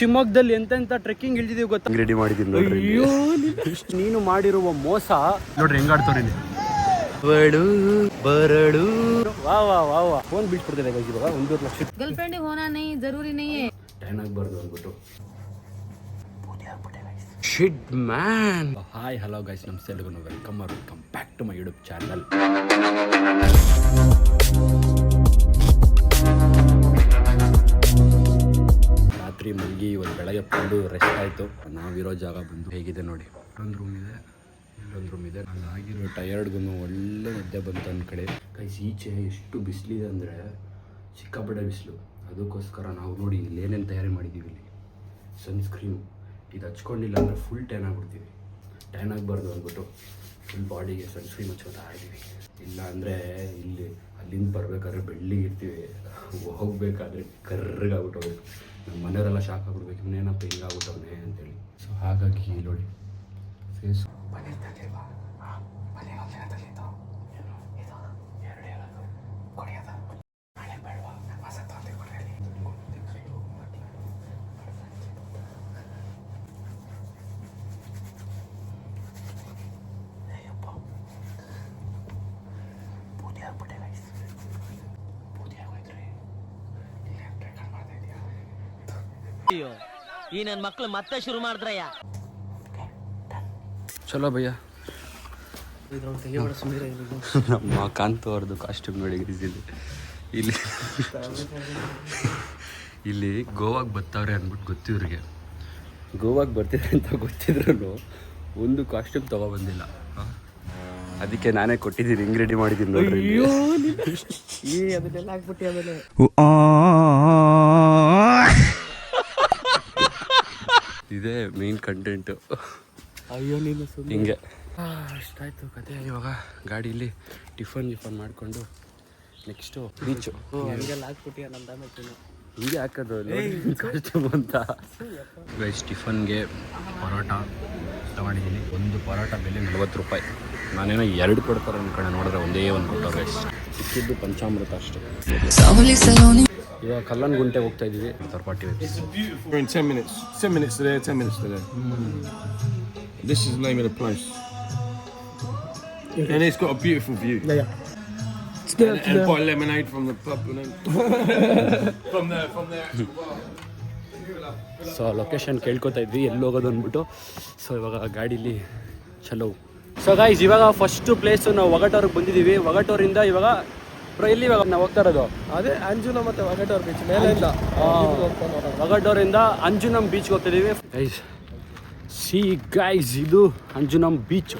ಶಿವಮೊಗ್ಗದಲ್ಲಿ ಎಂತೆಂತ ಟ್ರೆಕ್ಕಿಂಗ್ ಇಳಿದಿದೀವಿ ಗೊತ್ತಾ? ರೆಡಿ ಮಾಡಿದೀನಿ ನೋಡ್ರಿ. ನೀನು ಮಾಡಿರುವ ಮೋಸ ನೋಡ್ರಿ ಹೆಂಗಾಡ್ತವ್ರಿ ಇಲ್ಲಿ. ಬರಡು ವಾ ವಾ ವಾ ವಾ ಫೋನ್ ಬಿಟ್ಬಿಡ್ತಾರೆ ಇವಾಗ 1.5 ಲಕ್ಷ. गर्लफ्रेंड होना नहीं जरूरी नहीं है. ಟೈನ್ ಆಗ್ಬಾರ್ದು ಅಂದ್ಬಿಟ್ಟು shit man. Hi hello guys, ನಮಸ್ತೆ ಎಲ್ಲರಿಗೂ, welcome back to my YouTube channel. ರಾತ್ರಿ ಮಲಗಿ ಒಂದು ಬೆಳಗ್ಗೆ ಬಂದು ರೆಸ್ಟ್ ಆಯಿತು. ನಾವಿರೋ ಜಾಗ ಬಂದು ಹೇಗಿದೆ ನೋಡಿ. ಒಂದು ರೂಮ್ ಇದೆ, ಇಲ್ಲೊಂದು ರೂಮ್ ಇದೆ. ನಾನು ಆಗಿರೋ ಟಯರ್ಡ್ಗೂ ಒಳ್ಳೆ ನಿದ್ದೆ ಬಂತು ಅಂದ ಕಡೆ. ಗೈಸ್ ಈಚೆ ಎಷ್ಟು ಬಿಸಿಲಿದೆ ಅಂದರೆ ಸಿಕ್ಕಾಪಟ್ಟೆ ಬಿಸಿಲು. ಅದಕ್ಕೋಸ್ಕರ ನಾವು ನೋಡಿ ಇಲ್ಲಿ ಏನೇನು ತಯಾರಿ ಮಾಡಿದ್ದೀವಿ. ಇಲ್ಲಿ ಸನ್ಸ್ಕ್ರೀಮ್ ಇದು ಹಚ್ಕೊಂಡಿಲ್ಲ ಅಂದರೆ ಫುಲ್ ಟ್ಯಾನ್ ಆಗಿಬಿಡ್ತೀವಿ. ಟ್ಯಾನ್ ಆಗಬಾರ್ದು ಅಂದ್ಬಿಟ್ಟು ಫುಲ್ ಬಾಡಿಗೆ ಸನ್ಸ್ಕ್ರೀಮ್ ಹಚ್ಕೊತಾ ಇದ್ದೀವಿ. ಇಲ್ಲ ಅಂದರೆ ಇಲ್ಲಿ ಅಲ್ಲಿಂದ ಬರಬೇಕಾದ್ರೆ ಬೆಳ್ಳಿಗಿರ್ತೀವಿ, ಹೋಗಬೇಕಾದ್ರೆ ಕರ್ರಗಾಗ್ಬಿಟ್ಟೋಗ್ಬೇಕು. ನಮ್ಮ ಮನೆಯವರೆಲ್ಲ ಶಾಕ್ ಆಗ್ಬಿಡ್ಬೇಕು, ಇನ್ನೇನಪ್ಪ ಹಿಂಗಾಗ್ಬಿಟ್ಟವನೇ ಅಂತೇಳಿ. ಸೊ ಹಾಗಾಗಿ ನೋಡಿ ಫೇಸ್ ಈ ನನ್ನ ಮಕ್ಳು ಮತ್ತೆ ಶುರು ಮಾಡಿದ್ರಯ್ಯ. ಚಲೋ ಭಯ್ಯ. ನಮ್ಮ ಕಾಂತು ಅವ್ರದ್ದು ಕಾಸ್ಟ್ಯೂಮ್ ನೋಡಿ ಇಲ್ಲಿ ಇಲ್ಲಿ ಗೋವಾಗೆ ಬರ್ತಾವ್ರೆ ಅಂದ್ಬಿಟ್ಟು ಗೊತ್ತಿವ್ರಿಗೆ. ಗೋವಾಗೆ ಬರ್ತಿದ್ರೆ ಅಂತ ಗೊತ್ತಿದ್ರು ಒಂದು ಕಾಸ್ಟ್ಯೂಮ್ ತೊಗೊಬಂದಿಲ್ಲ. ಅದಕ್ಕೆ ನಾನೇ ಕೊಟ್ಟಿದ್ದೀನಿ, ಹಿಂಗೆ ರೆಡಿ ಮಾಡಿದ್ದೀನಿ ನೋಡ್ರಿ. ಅದನ್ನೆಲ್ಲ ಹಾಕ್ಬಿಟ್ಟು ಆಮೇಲೆ ಇದೇ ಮೇನ್ ಕಂಟೆಂಟು. ಅಯ್ಯೋ ನೀನು ಹಿಂಗೆ ಅಷ್ಟಾಯ್ತು ಕತೆ. ಇವಾಗ ಗಾಡೀಲಿ ಟಿಫನ್ ಮಾಡಿಕೊಂಡು ನೆಕ್ಸ್ಟು ಬೀಚು. ಹಂಗೆಲ್ಲ ಹಾಕ್ಬಿಟ್ಟು ಹಿಂಗೆ ಹಾಕೋದು ಕಾಸ್ಟ್ಯೂಮ್ ಅಂತ. ಗೈಸ್ ಟಿಫನ್ಗೆ ಪರೋಟ ತಗೊಂಡಿದ್ದೀನಿ. ಒಂದು ಪರೋಟ ಬೆಲೆ 40 ರೂಪಾಯಿ. ನಾನೇನೋ 2 ಕೊಡ್ತಾರೆ ಅಂದ್ಕೊಂಡೆ, ನೋಡಿದ್ರೆ ಒಂದೇ ಒಂದು ಕೊಟ್ಟವ್ರು ಗೈಸ್. ಸಿಕ್ಕಿದ್ದು ಪಂಚಾಮೃತ ಅಷ್ಟೇ. ಇವಾಗ ಕಲ್ಲನ್ ಗುಂಟೆ ಹೋಗ್ತಾ ಇದೀವಿ. ತರ್ಪಾಟಿ in 10 minutes. 10 minutes to there, 10 minutes to there. This is the name of the place. And it's got a beautiful view. Yeah. And buy lemonade from the pub and then from there. So location ಕೇಳ್ಕೊತಾ ಇದ್ವಿ ಎಲ್ಲಿ ಹೋಗೋದು ಅಂದ್ಬಿಟ್ಟು. So ಇವಾಗ ಗಾಡೀಲಿ ಚಲೋ. So guys ಇವಾಗ first place ನಾವು ಒಗಟೋರ್ಗೆ ಬಂದಿದ್ದೀವಿ. ಒಗಟೋರಿಂದ ಇವಾಗ ಎಲ್ಲಿ ಇವಾಗ ನಾವು ಹೋಗ್ತಾ ಇರೋದು ಅದೇ ಅಂಜುನಮ್ ಮತ್ತೆ ಒಗಟೋರ್ ಬೀಚ್ ಮೇಲಿಂದ. ಒಗಟೋರಿಂದ ಅಂಜುನಮ್ ಬೀಚ್ಗೆ ಹೋಗ್ತಿದ್ದೀವಿ. ಗೈಸ್ ಸಿ ಗೈಸ್, ಇದು ಅಂಜುನಮ್ ಬೀಚು.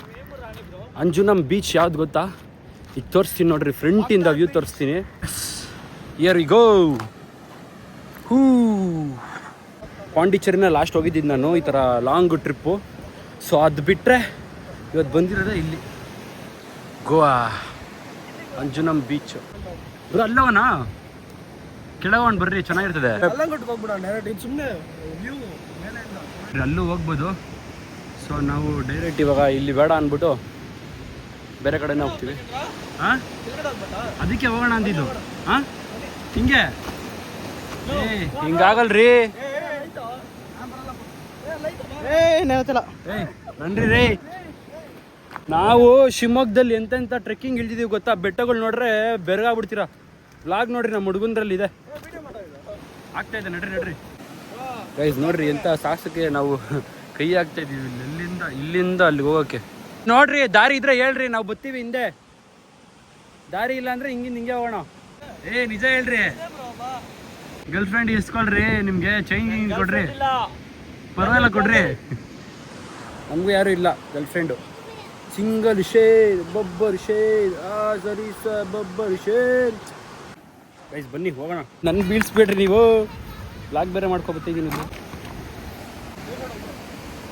ಅಂಜುನಮ್ ಬೀಚ್ ಯಾವ್ದು ಗೊತ್ತಾ? ಈಗ ತೋರಿಸ್ತೀನಿ ನೋಡ್ರಿ, ಫ್ರಂಟಿಂದ ವ್ಯೂ ತೋರಿಸ್ತೀನಿ. Here we go. ಪಾಂಡಿಚೇರಿನ ಲಾಸ್ಟ್ ಹೋಗಿದ್ದೀನಿ ನಾನು ಈ ಥರ ಲಾಂಗ್ ಟ್ರಿಪ್ಪು. ಸೊ ಅದು ಬಿಟ್ಟರೆ ಇವತ್ತು ಬಂದಿರೋದೇ ಇಲ್ಲಿ ಗೋವಾ ಅಂಜುನಮ್ ಬೀಚ್. ಬ್ರೋ ಅಲ್ಲವನಾ ಕೆಳಗೊಂಡು ಬರ್ರಿ, ಚೆನ್ನಾಗಿರ್ತದೆ. ಅಲ್ಲೂ ಹೋಗ್ಬೋದು. ಸೊ ನಾವು ಡೈರೆಕ್ಟ್ ಇವಾಗ ಇಲ್ಲಿ ಬೇಡ ಅಂದ್ಬಿಟ್ಟು ಬೇರೆ ಕಡೆನೇ ಹೋಗ್ತೀವಿ. ಹಾಂ ಅದಕ್ಕೆ ಹೋಗೋಣ ಅಂದಿದ್ದು. ಹಾಂ ಹಿಂಗೆ ಹಿಂಗಾಗಲ್ರಿ. ಬನ್ರಿ ರೀ. ನಾವು ಶಿವಮೊಗ್ಗದಲ್ಲಿ ಎಂತೆಂಥ ಟ್ರೆಕ್ಕಿಂಗ್ ಇಳಿದಿದ್ದೀವಿ ಗೊತ್ತಾ? ಬೆಟ್ಟಗಳು ನೋಡ್ರೆ ಬೆರಗಾಗ್ಬಿಡ್ತೀರಾ. ವ್ಲಾಗ್ ನೋಡ್ರಿ, ನಮ್ಮ ಹುಡುಗಂದ್ರಲ್ಲಿ ಇದೆ, ಆಗ್ತಾ ಇದೆ. ನಡ್ರಿ ಗೈಸ್ ನೋಡ್ರಿ, ಎಂಥ ಸಾಹಸಕ್ಕೆ ನಾವು ಕೈ ಹಾಕ್ತಾ ಇದೀವಿ. ಇಲ್ಲಿಂದ ಅಲ್ಲಿಗೆ ಹೋಗೋಕ್ಕೆ. ನೋಡ್ರಿ ದಾರಿ ಇದ್ರೆ ಹೇಳ್ರಿ, ನಾವು ಬರ್ತೀವಿ ಹಿಂದೆ. ದಾರಿ ಇಲ್ಲ ಅಂದ್ರೆ ಹಿಂಗೆ ಹೋಗೋಣ. ನಿಜ ಹೇಳ್ರಿ, ಗರ್ಲ್ ಫ್ರೆಂಡ್ ಇಸ್ಕೊಳ್ರಿ, ನಿಮ್ಗೆ ಚೈನ್ ಕೊಡ್ರಿ, ಪರವಾಗಿಲ್ಲ ಕೊಡ್ರಿ. ನಮಗೂ ಯಾರು ಇಲ್ಲ girl friend. Single share Babbar share ಸರಿ ಬಬ್ಬರ್ ಶೇರ್. ಗೈಸ್ ಬನ್ನಿ ಹೋಗೋಣ. ನನ್ಗೆ ಬೀಳ್ಸ್ಬೇಡ್ರಿ ನೀವು. ಬ್ಲಾಗ್ ಬೇರೆ ಮಾಡ್ಕೊಬತ್ತೀನಿ.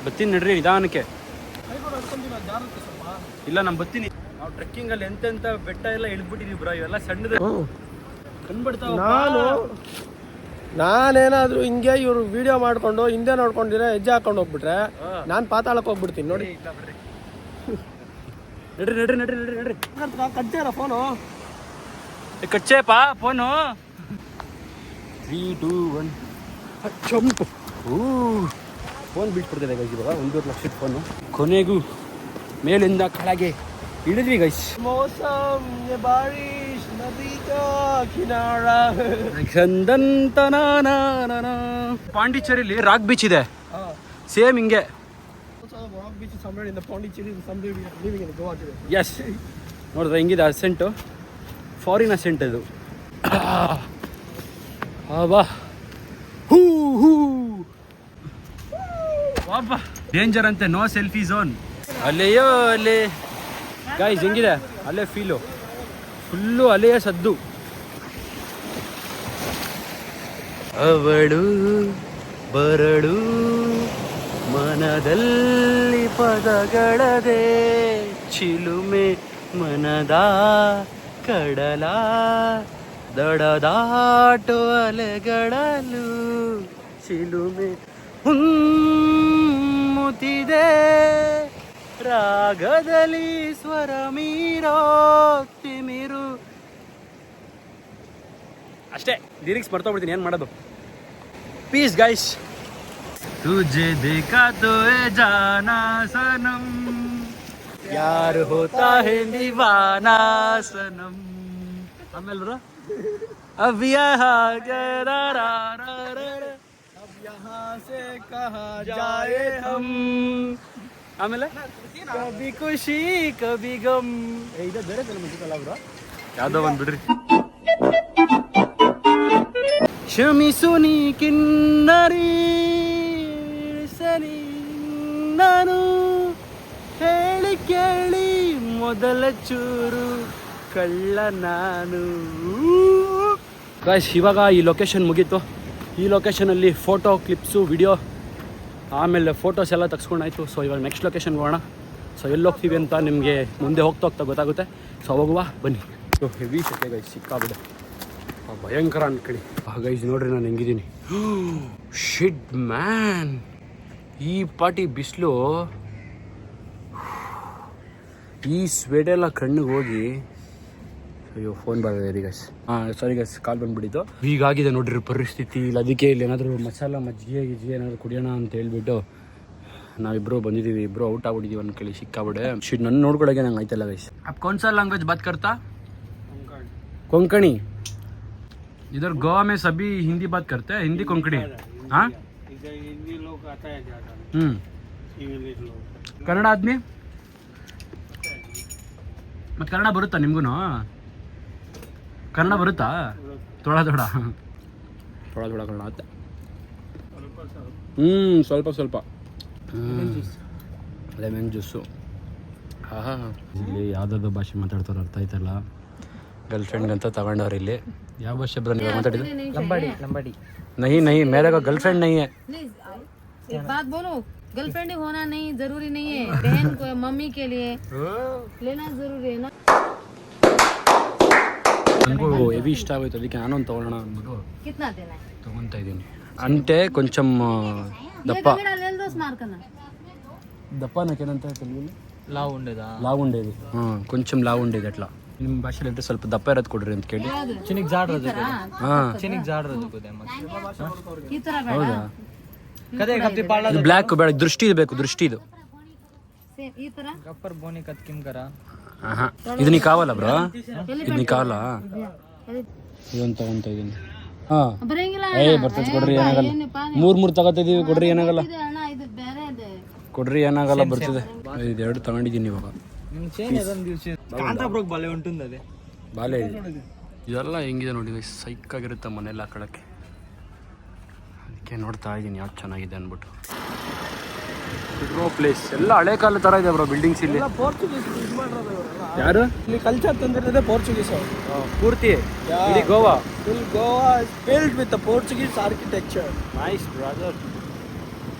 ಬರ್ತೀನಿ ನಡ್ರಿ ನಿಧಾನಕ್ಕೆ. ಇಲ್ಲ ನಾನು ಬರ್ತೀನಿ. ನಾವು ಟ್ರೆಕ್ಕಿಂಗಲ್ಲಿ ಎಂತೆಂಥ ಬೆಟ್ಟ ಎಲ್ಲ ಇಳಿದ್ಬಿಟ್ಟಿದೀವಿ ಬ್ರೋ. ಇವೆಲ್ಲ ಸಣ್ಣದು ಕಂಡ್ಬಿಡ್ತಾವ. ನಾನೇನಾದ್ರೂ ಹಿಂಗೆ ಇವ್ರು ವಿಡಿಯೋ ಮಾಡ್ಕೊಂಡು ಹಿಂದೆ ನೋಡ್ಕೊಂಡಿರ ಹೆಜ್ಜೆ ಹಾಕೊಂಡು ಹೋಗ್ಬಿಟ್ರೆ ನಾನು ಪಾತಾಳಕ್ಕೆ ಹೋಗ್ಬಿಡ್ತೀನಿ ನೋಡಿ. ನಡ್ರಿ ಕಚ್ಚೇರ ಫೋನು ಕಚ್ಚೇಪಾ ಫೋನು. 3, 2, 1 ಜಂಪ್. ಫೋನ್ ಬಿಟ್ಬಿಡ್ತಿದೆ ಗೈಸ್ ಇವಾಗ. 1.5 ಲಕ್ಷದ ಫೋನು. ಕೊನೆಗೂ ಮೇಲಿಂದ ಕೆಳಗೆ ಇಳಿದ್ವಿ ಗೈಸ್. मौसम ये बारिश नदी का किनारा. ಪಾಂಡಿಚೇರಿಲಿ ರಾಕ್ ಬೀಚ್ ಇದೆ, ಸೇಮ್ ಹಿಂಗೆ. Rock beach is somewhere in the Pondicherry, somewhere we are living in Goa today. Yes, ನೋಡಿದ್ರೆ ಹೆಂಗಿದೆ ಅಸೆಂಟು, ಫಾರಿನ್ ಅಸೆಂಟ್ ಇದು. ಬಾ ಹೂ ಹೂ ವಾಬಾ. ಡೇಂಜರ್ ಅಂತೆ, ನೋ ಸೆಲ್ಫಿ ಝೋನ್. ಅಲ್ಲೆಯೋ ಅಲ್ಲಿ ಗೈಸ್ ಹೆಂಗಿದೆ ಅಲ್ಲೇ ಫೀಲು, ಫುಲ್ಲು ಅಲೆಯ ಸದ್ದು. ಅವಳು ಬರಡು ಮನದಲ್ಲಿ ಪದಗಳದೆ ಚಿಲುಮೆ ಮನದ ಕಡಲ ದಡದಾಟೋ ಅಲೆಗಳಲು ಚಿಲುಮೆ ಮುತ್ತಿದೆ ರಾಗದಲ್ಲಿ ಸ್ವರ ಮೀರೋ ತಿಮಿರು. ಅಷ್ಟೇ, ಲಿರಿಕ್ಸ್ ಮರ್ತೋಗ್ಬಿಡ್ತೀನಿ, ಏನು ಮಾಡೋದು. Piece guys. ತುझे देखा तो ए जाना सनम यार होता है दीवाना सनम. ಆಮೇಲೆ अब यहाँ अब यहाँ से कहाँ जाए हम. ಆಮೇಲೆ ಕಭಿ ಖುಷಿ ಕಭಿ ಗಮ್. ಇದು ಬೇರೆ ಫಿಲ್ಮ್ ಅನ್ಸುತ್ತಲ್ಲ ಬ್ರೋ, ಯಾವುದೋ ಒಂದು ಬಿಡ್ರಿ. ಕ್ಷಮಿಸುನಿ ಕಿನ್ನರಿ ಸರಿ ನಾನು ಹೇಳಿ ಕೇಳಿ ಮೊದಲ ಚೂರು ಕಳ್ಳ ನಾನು. ಗಾಯ್ಸ್ ಇವಾಗ ಈ ಲೊಕೇಶನ್ ಮುಗೀತು. ಈ ಲೊಕೇಶನಲ್ಲಿ ಫೋಟೋ ಕ್ಲಿಪ್ಸು ವಿಡಿಯೋ ಆಮೇಲೆ ಫೋಟೋಸ್ ಎಲ್ಲ ತೆಗೆಸ್ಕೊಂಡಾಯ್ತು. ಸೊ ಇವಾಗ ನೆಕ್ಸ್ಟ್ ಲೊಕೇಶನ್ಗೆ ಹೋಗೋಣ. ಸೊ ಎಲ್ಲಿ ಹೋಗ್ತೀವಿ ಅಂತ ನಿಮಗೆ ಮುಂದೆ ಹೋಗ್ತಾ ಹೋಗ್ತಾ ಗೊತ್ತಾಗುತ್ತೆ. ಸೊ ಹೋಗುವ ಬನ್ನಿ. ಸೊ ಹೆವಿ ಸೆಕೆ ಗೈಸ್, ಸಿಕ್ಕಾಬಿಡೆ ಭಯಂಕರ ಅನ್ಕಳಿ. ಗೈಸ್ ನೋಡ್ರಿ ನಾನು ಹೆಂಗಿದ್ದೀನಿ. ಶಿಟ್ ಮ್ಯಾನ್, ಈ ಪಾಟಿ ಬಿಸಿಲು, ಈ ಸ್ವೆಡೆಲ್ಲ ಕಣ್ಣಿಗೆ ಹೋಗಿ. ಅಯ್ಯೋ ಫೋನ್ ಬರೋದು ಗೈಸ್. ಸಾರಿ ಗೈಸ್, ಕಾಲ್ ಬಂದುಬಿಟ್ಟಿತ್ತು. ಹೀಗಾಗಿದೆ ನೋಡ್ರಿ ಪರಿಸ್ಥಿತಿ. ಇಲ್ಲ ಅದಕ್ಕೆ ಇಲ್ಲಿ ಏನಾದರೂ ಮಸಾಲ ಮಜ್ಜಿಗೆ ಗಿಜ್ಜಿಗೆ ಏನಾದರೂ ಕುಡಿಯೋಣ ಅಂತ ಹೇಳ್ಬಿಟ್ಟು ನಾವಿಬ್ಬರು ಬಂದಿದ್ದೀವಿ. ಇಬ್ಬರು ಔಟ್ ಆಗ್ಬಿಟ್ಟಿದ್ದೀವಿ ಅನ್ಕಳಿ, ಸಿಕ್ಕಾಬಿಡೆ. ಶಿಟ್ ನನ್ನ ನೋಡ್ಕೊಳಗೆ ನಂಗೆ ಆಯ್ತಲ್ಲ ಗೈಸ್. ಅಪ್ ಕೌನ್ सा लैंग्वेज बात करता? कोंकणी. इधर गोवा में सभी हिंदी बात करते हैं, हिंदी कोंकणी. हाँ, इधर हिंदी लोग आता है ज़्यादा, इंग्लिश लोग. ಕನ್ನಡ ಆದ್ಮಿ ಮತ್ತು ಕನ್ನಡ ಬರುತ್ತಾ ನಿಮಗೂ? ಕನ್ನಡ ಬರುತ್ತಾ? ಥೋಡ ಥೋಡ ಕನ್ನಡ ಆಗುತ್ತೆ. ಸ್ವಲ್ಪ ಸ್ವಲ್ಪ ಲೆಮನ್ ಜ್ಯೂಸು. ಇಲ್ಲಿ ಯಾವುದಾದ್ರು ಭಾಷೆ ಮಾತಾಡ್ತಾರೆ ಅರ್ಥ ಆಯ್ತಲ್ಲ. ಗರ್ಲ್ ಫ್ರೆಂಡ್ಗಂತ ತಗೊಂಡವ್ರು ಇಲ್ಲಿ. ಯಾವ ಭಾಷೆ ಬ್ರೋ ನೀವು ಮಾತಾಡಿದ್ರೆ? लंबाड़ी. नहीं मेरे को गर्लफ्रेंड नहीं है. एक बात बोलो, गर्लफ्रेंड होना नहीं जरूरी नहीं है. बहन को, मम्मी के लिए लेना जरूरी है ना. ನನಗೂ ಹೆವಿ ಇಷ್ಟ ಆಗೋಯ್ತು, ಅದಕ್ಕೆ ನಾನು ತಗೊಳ್ಳೋಣ ಅಂದ್ಬಿಟ್ಟು कितना देना है? ತೊಗೊತಾ ಇದ್ದೀನಿ. అంటే కొంచెం దప్ప ये कमेड़ा ले लो स्मारकना. దప్ప నాకేనంత తెలుగులో लाव उंडेदा. లావు ఉండేది. కొంచెం లావు ఉండేది. అట్లా ನಿಮ್ಮ ಭಾಷೆಲಿ ಅಂದ್ರೆ ಸ್ವಲ್ಪ ದಪ್ಪ ಇರೋದು ಕೊಡ್ರಿ ಅಂತ ಕೇಳಿ. चिनिक जाड रजो ಹಾಂ, चिनिक जाड रजो को दे ಈ ತರ ಬೇಡ. ಹೌದಾ? कदे कत्ती पाला ಇದು ಬ್ಲ್ಯಾಕ್ ಬೇಡ, ದೃಷ್ಟಿ ಬೇಕು, ದೃಷ್ಟಿ ಇದು. ಸೇಮ್ ಈ ತರ. गप्पर बोनी कत किम करा. ಇದು ನೀ ಕಾವಲ್ಲ ಬ್ರೋ? ಇದು ನೀ ಕಾವಲ್ಲ? ಇದೊಂದು ತಗೊಂತ ಇದೀನಿ. ಹಾಂ, ಬರಂಗಿಲ್ಲ ಬರ್ತೈತೆ ಕೊಡ್ರಿ, ಏನಾಗಲ್ಲ. ಮೂರು ತಗೋತಾ ಇದೀವಿ, ಕೊಡ್ರಿ ಏನಾಗಲ್ಲ. ಅಣ್ಣ, ಇದು ಬೇರೆ ಇದೆ. ಕೊಡ್ರಿ ಏನಾಗಲ್ಲ, ಬರ್ತಿದೆ. ಇದೆರಡು ತಗೊಂಡಿದ್ದೀನಿ ಇವಾಗ. ನಿಮ್ಮ ಚೈನ್ ಅದೊಂದು ದಿವಸ ಕಾಂತಾಪುರಕ್ಕೆ ಬಲೆ ಉಂಟುಂದು ಅದೇ ಬಾಲೆ ಇದೆಲ್ಲ ಹೆಂಗಿದೆ ನೋಡಿ, ಸೈಕಾಗಿರುತ್ತೆ ಮನೆಯಲ್ಲಿ ಹಾಕೊಳ್ಳೋಕ್ಕೆ. ಅದಕ್ಕೆ ನೋಡ್ತಾ ಇದ್ದೀನಿ ಯಾವ್ದು ಚೆನ್ನಾಗಿದೆ ಅಂದ್ಬಿಟ್ಟು. ಬ್ರೋ ಪ್ಲೇಸ್ ಎಲ್ಲ ಹಳೆ ಕಾಲ ಥರ ಇದೆ ಬ್ರೋ ಬಿಲ್ಡಿಂಗ್ಸ್ ಇಲ್ಲಿ. ಪೋರ್ಚುಗೀಸ್ ಇದು ಮಾಡಿರೋದು ಇವರೆಲ್ಲ. ಯಾರು ಇಲ್ಲಿ ಕಲ್ಚರ್ ತಂದಿರೋದೇ ಪೋರ್ಚುಗೀಸ್ ಅವರು ಪೂರ್ತಿ ಇಡೀ Goa. Full Goa is filled with the Portuguese architecture. Nice brother.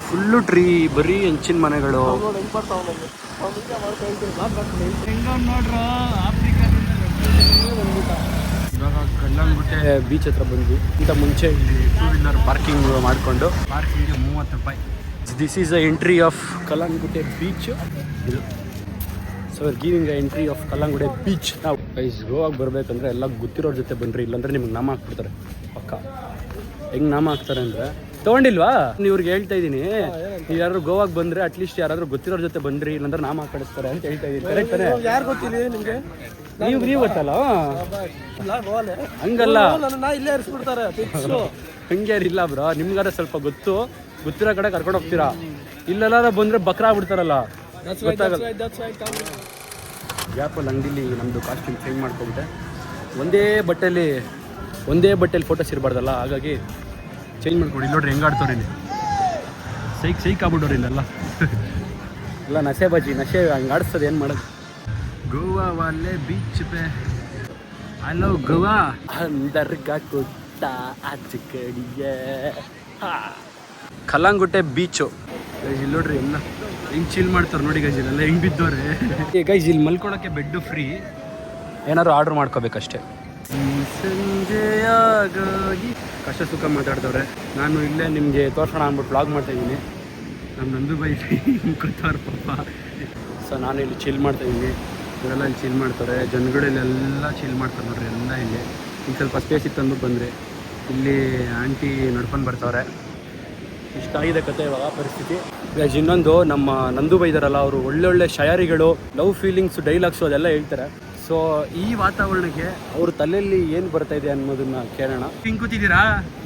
Full tree, ಬರೀ ಹೆಂಚಿನ ಮನೆಗಳು. ನೋಡಿ ಹೆಂಗ್ ಬರ್ತಾವ ನಮಗೆ ನೋಡ್ರ ಇವಾಗ ಕಲ್ಲಂಗುಟ್ಟೆ ಬೀಚ್ ಹತ್ರ ಬಂದ್ವಿ. ಇಂಥ ಮುಂಚೆ ಇಲ್ಲಿ 2 ವೀಲರ್ ಪಾರ್ಕಿಂಗ್ ಮಾಡಿಕೊಂಡು ಪಾರ್ಕಿಂಗ್ಗೆ 30 ರೂಪಾಯಿ. This is the entry of Calangute beach. ಇದು so giving entry of Calangute beach. ನಾವು ಗೈಸ್ ಗೋವಾಗ ಬರಬೇಕಂದ್ರೆ ಎಲ್ಲ ಗೊತ್ತಿರೋರ ಜೊತೆ ಬನ್ನಿರಿ, ಇಲ್ಲಾಂದ್ರೆ ನಿಮ್ಗೆ ನಾಮ ಹಾಕ್ಬಿಡ್ತಾರೆ ಪಕ್ಕ. ಹೆಂಗ್ ನಾಮ ಹಾಕ್ತಾರೆ ಅಂದ್ರೆ ತಗೊಂಡಿಲ್ವಾ ಇವ್ರಿಗೆ ಹೇಳ್ತಾ ಇದೀನಿ, ನೀವು ಯಾರು ಗೋವಾಗೆ ಬಂದ್ರೆ ಅಟ್ಲೀಸ್ಟ್ ಯಾರಾದ್ರೂ ಗೊತ್ತಿರೋರ್ ಜೊತೆ ಬನ್ರಿ, ಇಲ್ಲಾಂದ್ರೆ ನಾಮ ಹಾಕಿಸ್ತಾರೆ ಅಂತ ಹೇಳ್ತಾ ಇದೀನಿ. ಕರೆಕ್ಟ್ ತಾನೆ? ಯಾರು ಗೊತ್ತಿಲ್ಲ ನಿಮ್ಗೆ? ನೀವು ಗೊತ್ತಲ್ಲ. ಹಂಗಲ್ಲ, ನಾ ಇಲ್ಲೇ ಇರಿಸ್ಬಿಡ್ತಾರೆ. ಹಂಗೆ ಇಲ್ಲ ಬ್ರೋ, ನಿಮ್ಗಾರ ಸ್ವಲ್ಪ ಗೊತ್ತಿರೋ ಕಡೆ ಕರ್ಕೊಂಡು ಹೋಗ್ತೀರಾ. ಇಲ್ಲೆಲ್ಲಾರ ಬಂದ್ರೆ ಬಕ್ರಾ ಆಗ್ಬಿಡ್ತಾರಲ್ಲ, ಗೊತ್ತಾಗಲ್ಲ. ಗ್ಯಾಪಲ್ಲಿ ಅಂಗಡಿಲಿ ನಮ್ಮದು ಕಾಸ್ಟ್ಯೂಮ್ ಚೇಂಜ್ ಮಾಡ್ಕೊಂಬಿಟ್ಟೆ. ಒಂದೇ ಬಟ್ಟೆಲಿ ಫೋಟೋಸ್ ಇರಬಾರ್ದಲ್ಲ, ಹಾಗಾಗಿ ಚೇಂಜ್ ಮಾಡ್ಕೊಡಿ. ನೋಡ್ರಿ ಹೆಂಗೆ ಆಡ್ತವ್ರಿ ಇಲ್ಲಿ, ಸೈಕ್ ಆಗ್ಬಿಟ್ಟವ್ರಿ ಇಲ್ಲೆಲ್ಲ. ಎಲ್ಲ ನಶೆ ಹಂಗೆ ಆಡಿಸ್ತದೆ, ಏನು ಮಾಡೋದು. ಗೋವಾ ವಾಲೆ ಬೀಚ್ ಪೇ ಹಲೋ ಗೋವಾ ಅಂದರ್ಗ ಕೊಟ್ಟ ಆಚೆ ಕಡಿಗೆ ಕಲ್ಲಂಗುಟ್ಟೆ ಬೀಚು. ಇಲ್ಲಿ ನೋಡ್ರಿ ಎಲ್ಲ ಹೆಂಗೆ ಚಿಲ್ ಮಾಡ್ತಾರೆ ನೋಡಿ ಗೈಸ್, ಇಲ್ಲೆಲ್ಲ ಹೆಂಗೆ ಬಿದ್ದವ್ರೆ ಗೈಸ್. ಇಲ್ಲಿ ಮಲ್ಕೊಳಕ್ಕೆ ಬೆಡ್ಡು ಫ್ರೀ, ಏನಾದ್ರು ಆರ್ಡ್ರ್ ಮಾಡ್ಕೋಬೇಕಷ್ಟೇ. ಸಂಜೆಯಾಗಿ ಕಷ್ಟ ಸುಖ ಮಾತಾಡ್ತವ್ರೆ. ನಾನು ಇಲ್ಲೇ ನಿಮಗೆ ತೋರ್ಸೋಣ ಅಂದ್ಬಿಟ್ಟು ವ್ಲಾಗ್ ಮಾಡ್ತಾಯಿದ್ದೀನಿ. ನಮ್ಮ ನಂದು ಬೈ ಗೊತ್ತವ್ರ ಪಾಪ. ಸೊ ನಾನು ಇಲ್ಲಿ ಚಿಲ್ ಮಾಡ್ತಾಯಿದ್ದೀನಿ, ಇವರೆಲ್ಲ ಇಲ್ಲಿ ಚಿಲ್ ಮಾಡ್ತಾರೆ. ಜನಗಳೆಲ್ಲ ಚಿಲ್ ಮಾಡ್ತಾರೆ ನೋಡ್ರಿ, ಎಲ್ಲ ಇಲ್ಲಿ. ಈಗ ಸ್ವಲ್ಪ ಸ್ಪೇಸ್ ಇತ್ತು ಅಂದ್ಬಿಟ್ಟು ಬಂದರೆ ಇಲ್ಲಿ ಆಂಟಿ ನಡ್ಕೊಂಡು ಬರ್ತಾವ್ರೆ. ಇಷ್ಟ ಆಗಿದೆ ಕತೆ ಇವಾಗ ಪರಿಸ್ಥಿತಿ. ಇನ್ನೊಂದು ನಮ್ಮ ನಂದು ಬೈ ಇದ್ದಾರಲ್ಲ, ಅವರು ಒಳ್ಳೊಳ್ಳೆ ಶಾಯರಿಗಳು, ಲವ್ ಫೀಲಿಂಗ್ಸು, ಡೈಲಾಗ್ಸು ಅದೆಲ್ಲ ಹೇಳ್ತಾರೆ. ಸೊ ಈ ವಾತಾವರಣಕ್ಕೆ ಅವ್ರ ತಲೆಯಲ್ಲಿ ಏನು ಬರ್ತಾ ಇದೆ ಅನ್ನೋದನ್ನ ಕೇಳೋಣ. ಹಿಂಗೆ ಕೂತಿದ್ದೀರಾ?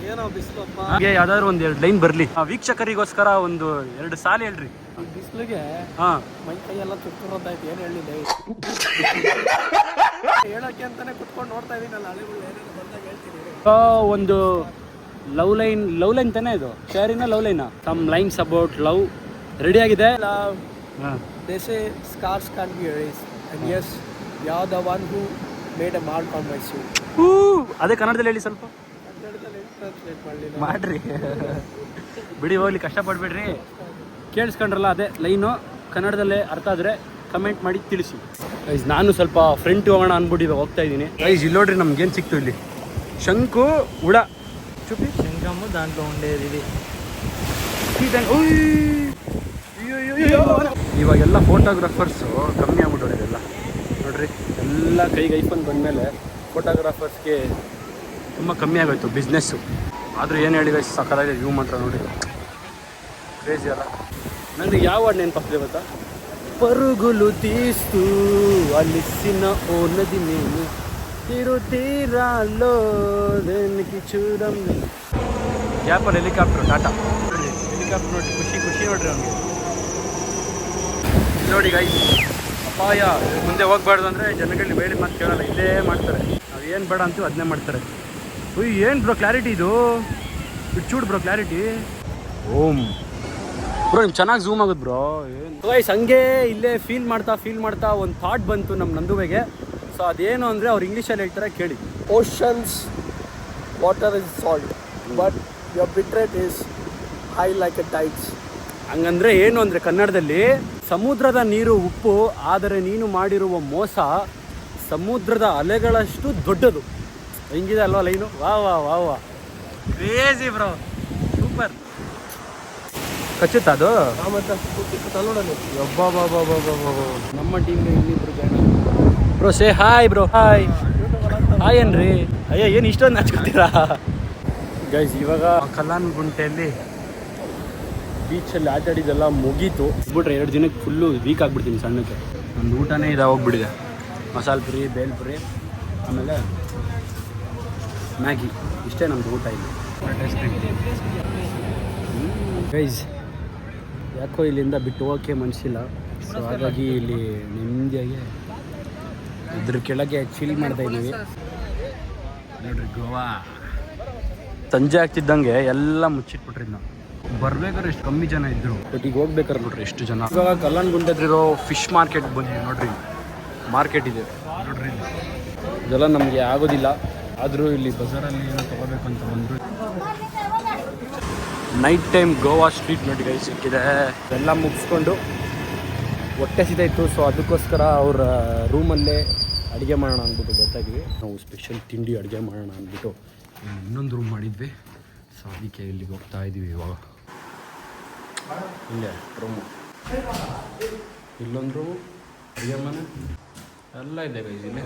ಏನೋ ಬಿಸಿಲಪ್ಪ. ಹಾಗೆ ಯಾವ್ದಾದ್ರು ಒಂದು 2 ಲೈನ್ ಬರಲಿ ವೀಕ್ಷಕರಿಗೋಸ್ಕರ, ಒಂದು 2 ಸಾಲು ಹೇಳ್ರಿ. ಬಿಸಿಲಿಗೆ ಮೈ ಕೈ ಎಲ್ಲ ತುರ್ತಿರೋದಾಯ್ತು, ಏನು ಹೇಳಿದೆ ಹೇಳಕ್ಕೆ ಅಂತಾನೆ ಕುತ್ಕೊಂಡು ನೋಡ್ತಾ ಇದೀನಲ್ಲ, ಹಳೆಗಳು ಏನೇನು ಬಂದಾಗ ಹೇಳ್ತೀನಿ. ಒಂದು ಲವ್ ಲೈನ್ ತಾನೇ ಇದು, ಶಾರಿನ ಲವ್ ಲೈನಾ? Some lines about love ready ಆಗಿದೆ. They say scars can't be erased, and yes, you are the one who made a mark on my soul. ಅದೇ ಕನ್ನಡದಲ್ಲಿ ಹೇಳಿ ಸ್ವಲ್ಪ ಮಾಡ್ರಿ. ಬಿಡಿ ಹೋಗ್ಲಿ, ಕಷ್ಟಪಡ್ಬೇಡ್ರಿ. ಕೇಳಿಸ್ಕೊಂಡ್ರಲ್ಲ, ಅದೇ ಲೈನು ಕನ್ನಡದಲ್ಲೇ ಅರ್ಥ ಆದರೆ ಕಮೆಂಟ್ ಮಾಡಿ ತಿಳಿಸಿ ಗೈಸ್. ನಾನು ಸ್ವಲ್ಪ ಫ್ರೆಂಡ್ ಹೋಗೋಣ ಅಂದ್ಬಿಟ್ಟು ಇವಾಗ ಹೋಗ್ತಾ ಇದ್ದೀನಿ ಗೈಸ್. ಇಲ್ಲಿ ನೋಡ್ರಿ ನಮ್ಗೇನು ಸಿಕ್ತು ಇಲ್ಲಿ, ಶಂಕು ಉಡ ಚುಪ್ಪಿ ಶಂಕಮ್ಮ ದಾಂట్లో ఉండేది. ಇವಾಗೆಲ್ಲ ಫೋಟೋಗ್ರಾಫರ್ಸು ಕಮ್ಮಿ ಆಗ್ಬಿಟ್ಟವ್ರೆ ಇದೆಲ್ಲ ನೋಡ್ರಿ. ಎಲ್ಲ ಕೈಗೆ ಐಫೋನ್ ಬಂದಮೇಲೆ ಫೋಟೋಗ್ರಾಫರ್ಸ್ಗೆ ತುಂಬ ಕಮ್ಮಿ ಆಗೋಯ್ತು ಬಿಸ್ನೆಸ್ಸು. ಆದರೂ ಏನು ಹೇಳಿ ಗೈಸ್, ಸಕ್ಕತ್ತಾಗಿದೆ ವ್ಯೂ ಮಾತ್ರ ನೋಡಿ, ಕ್ರೇಜಿ ಅಲ್ಲ. ನನಗೆ ಯಾವ ಹಾಡು ನೆನಪಾಗ್ತದೆ ಗೊತ್ತಾ? పరుగులు తీస్తూ అలిసిన ఓ నది నేను తీరాల్లో దేనికి చూడం. ಗ್ಯಾಪಲ್ಲಿ ಹೆಲಿಕಾಪ್ಟರ್ ಟಾಟಾ ಹೆಲಿಕಾಪ್ಟರ್ ನೋಡಿ, ಖುಷಿ ನೋಡ್ರಿ ಅವ್ನಿಗೆ. ನೋಡಿ ಗೈಸ್, ಅಪಾಯ. ಮುಂದೆ ಹೋಗ್ಬಾರ್ದು ಅಂದರೆ ಜನಗಳಿಗೆ ಬೇಡ ಮಾತು ಕೇಳಲ್ಲ, ಇದೇ ಮಾಡ್ತಾರೆ. ನಾವು ಏನು ಬೇಡ ಅಂತೀವಿ ಅದನ್ನೇ ಮಾಡ್ತಾರೆ. ಏನು ಬ್ರೋ ಕ್ಲಾರಿಟಿ ಇದು, ಚೂಡ್ ಬ್ರೋ ಕ್ಲಾರಿಟಿ. ಓಂ ಬ್ರೋ, ನಿಮ್ಗೆ ಚೆನ್ನಾಗಿ ಝೂಮ್ ಆಗುತ್ತೆ ಬ್ರೋ. ಗೈಸ್ ಹಂಗೆ ಇಲ್ಲೇ ಫೀಲ್ ಮಾಡ್ತಾ ಒಂದು ಥಾಟ್ ಬಂತು ನಮ್ಮ ನಂದುವೆಗೆ. ಸೊ ಅದೇನು ಅಂದರೆ ಅವ್ರು ಇಂಗ್ಲೀಷಲ್ಲಿ ಹೇಳ್ತಾರೆ, ಕೇಳಿ. Oceans water is salt, but your bitrate is high like a tides. ಹಂಗಂದ್ರೆ ಏನು ಅಂದರೆ ಕನ್ನಡದಲ್ಲಿ, ಸಮುದ್ರದ ನೀರು ಉಪ್ಪು, ಆದರೆ ನೀನು ಮಾಡಿರುವ ಮೋಸ ಸಮುದ್ರದ ಅಲೆಗಳಷ್ಟು ದೊಡ್ಡದು. ಹೆಂಗಿದೆ ಅಲ್ವಾ ಲೈನು? ವಾ ಕ್ರೇಜಿ ಬ್ರೋ, ಸೂಪರ್. ಕಚ್ಚುತ್ತಾ ಅದು? ನಮ್ಮ ಟೀಮ್ಗೆ ಇನ್ನಿಬ್ರು ಜನ bro. Say hi bro. Hi ಏನ್ರಿ? ಅಯ್ಯ ಏನು ಇಷ್ಟೊಂದು ಹಚ್ಕೊತೀರಾ ಗೈಸ್? ಇವಾಗ ಕಲ್ಲಂಗುಂಟೆಯಲ್ಲಿ ಬೀಚಲ್ಲಿ ಆಟಾಡಿದೆಲ್ಲ ಮುಗೀತು. ಬಿಟ್ರೆ 2 ದಿನಕ್ಕೆ ಫುಲ್ಲು ವೀಕ್ ಆಗಿಬಿಡ್ತೀನಿ ಸಣ್ಣಕ್ಕೆ. ನನ್ನ ಊಟನೇ ಇದಾಗೋಗ್ಬಿಟ್ಟಿದೆ. ಮಸಾಲೆ ಪುರಿ, ಬೇಲ್ ಪುರಿ, ಆಮೇಲೆ ಮ್ಯಾಗಿ, ಇಷ್ಟೇ ನಮ್ಮದು ಊಟ ಇಲ್ಲಿ. ಗೈಸ್ ಯಾಕೋ ಇಲ್ಲಿಂದ ಬಿಟ್ಟು ಹೋಗೋಕ್ಕೆ ಮನಸ್ಸಿಲ್ಲ. ಸೊ ಹಾಗಾಗಿ ಇಲ್ಲಿ ನೆಮ್ಮದಿಯಾಗಿ ಇದ್ರ ಕೆಳಗೆ ಚಿಲ್ ಮಾಡ್ತಾ ಇದ್ದೀವಿ ನೋಡ್ರಿ. ಗೋವಾ ಸಂಜೆ ಆಗ್ತಿದ್ದಂಗೆ ಎಲ್ಲ ಮುಚ್ಚಿಟ್ಬಿಟ್ರಿ. ನಾವು ಬರ್ಬೇಕಾದ್ರೆ ಎಷ್ಟು ಕಮ್ಮಿ ಜನ ಇದ್ರು, ಬಟ್ ಈಗ ಹೋಗ್ಬೇಕಾದ್ರೆ ನೋಡ್ರಿ ಎಷ್ಟು ಜನ. ಇವಾಗ ಕಲ್ಲಂಗುಂಟೆದ್ರಿರೋ ಫಿಶ್ ಮಾರ್ಕೆಟ್ ಬಂದಿದೆ ನೋಡ್ರಿ. ಮಾರ್ಕೆಟ್ ಇದೆ ನೋಡ್ರಿ. ಇದೆಲ್ಲ ನಮಗೆ ಆಗೋದಿಲ್ಲ, ಆದರೂ ಇಲ್ಲಿ ಬಜಾರಲ್ಲಿ ಏನೋ ತೊಗೋಬೇಕಂತ ಬಂದರು. ನೈಟ್ ಟೈಮ್ ಗೋವಾ ಸ್ಟ್ರೀಟ್ ನೋಡಿ ಗೈಸ್ ಸಿಕ್ಕಿದೆ. ಎಲ್ಲ ಮುಗಿಸ್ಕೊಂಡು ಹೊಟ್ಟೆ ಸಿದಾಯಿತು. ಸೊ ಅದಕ್ಕೋಸ್ಕರ ಅವ್ರ ರೂಮಲ್ಲೇ ಅಡುಗೆ ಮಾಡೋಣ ಅಂದ್ಬಿಟ್ಟು ಗೊತ್ತಾಗಿದ್ವಿ. ನಾವು ಸ್ಪೆಷಲ್ ತಿಂಡಿ ಅಡುಗೆ ಮಾಡೋಣ ಅಂದ್ಬಿಟ್ಟು ಇನ್ನೊಂದು ರೂಮ್ ಮಾಡಿದ್ವಿ. ಸೊ ಅದಕ್ಕೆ ಇಲ್ಲಿಗೆ ಹೋಗ್ತಾ ಇದ್ದೀವಿ ಇವಾಗ. ಇಲ್ಲೇ ರೂಮು, ಇಲ್ಲೊಂದು ರೂಮು, ಅಡುಗೆ ಮನೆ ಎಲ್ಲ ಇದೆ ಗೈಸ್ ಇಲ್ಲಿ.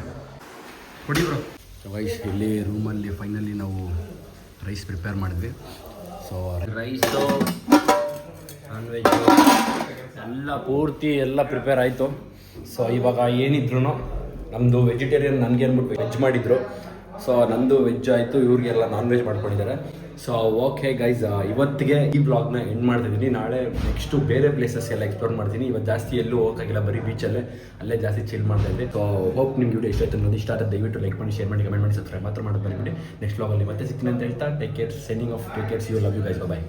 ಕೊಡಿ ಬ್ರೋ. ವೈಸ್ ಇಲ್ಲಿ ರೂಮಲ್ಲಿ ಫೈನಲಿ ನಾವು ರೈಸ್ ಪ್ರಿಪೇರ್ ಮಾಡಿದ್ವಿ. ಸೊ ರೈಸು ನಾನ್ ವೆಜ್ ಎಲ್ಲ ಪೂರ್ತಿ ಎಲ್ಲ ಪ್ರಿಪೇರ್ ಆಯಿತು. ಸೊ ಇವಾಗ ಏನಿದ್ರು ನಮ್ಮದು ವೆಜಿಟೇರಿಯನ್ ನನಗೆ ಅಂದ್ಬಿಟ್ಟು ವೆಜ್ ಮಾಡಿದರು. ಸೊ ನಂದು ವೆಜ್ ಆಯಿತು, ಇವ್ರಿಗೆಲ್ಲ ನಾನ್ ವೆಜ್ ಮಾಡ್ಕೊಂಡಿದ್ದಾರೆ. ಸೊ ಓಕೆ ಗೈಸ್, ಇವತ್ತಿಗೆ ಈ ಬ್ಲಾಗ್ನ ಎಂಡ್ ಮಾಡ್ತಿದ್ದೀನಿ. ನಾಳೆ ನೆಕ್ಸ್ಟು ಬೇರೆ ಪ್ಲೇಸಸ್ ಎಲ್ಲ ಎಕ್ಸ್ಪ್ಲೋರ್ ಮಾಡ್ತೀನಿ. ಇವತ್ತು ಜಾಸ್ತಿ ಎಲ್ಲೂ ಹೋಗೋಕ್ಕಾಗಿಲ್ಲ, ಬರೀ ಬೀಚಲ್ಲೇ ಅಲ್ಲೇ ಜಾಸ್ತಿ ಚಿಲ್ ಮಾಡ್ತಾ ಇದ್ದೆ. ಸೊ ಹೋಪ್ ನಿಮ್ಗೆ ವಿಡಿಯೋ ಇಷ್ಟ ಆಯ್ತು ಅನ್ನೋದು. ಇಷ್ಟ ಆದ ದಯವಿಟ್ಟು ಲೈಕ್ ಮಾಡಿ, ಶೇರ್ ಮಾಡಿ, ಕಮೆಂಟ್ ಮಾಡಿ, ಸಬ್ಸ್ಕ್ರೈಬ್ ಮಾತ್ರ ಮಾಡೋದು ಬರೀಬಿಡಿ. ನೆಕ್ಸ್ಟ್ ಬ್ಲಾಗಲ್ಲಿ ಮತ್ತೆ ಸಿಗ್ತೀನಿ ಅಂತ ಹೇಳ್ತಾ take care, sending off, take care, see you, love you guys, by.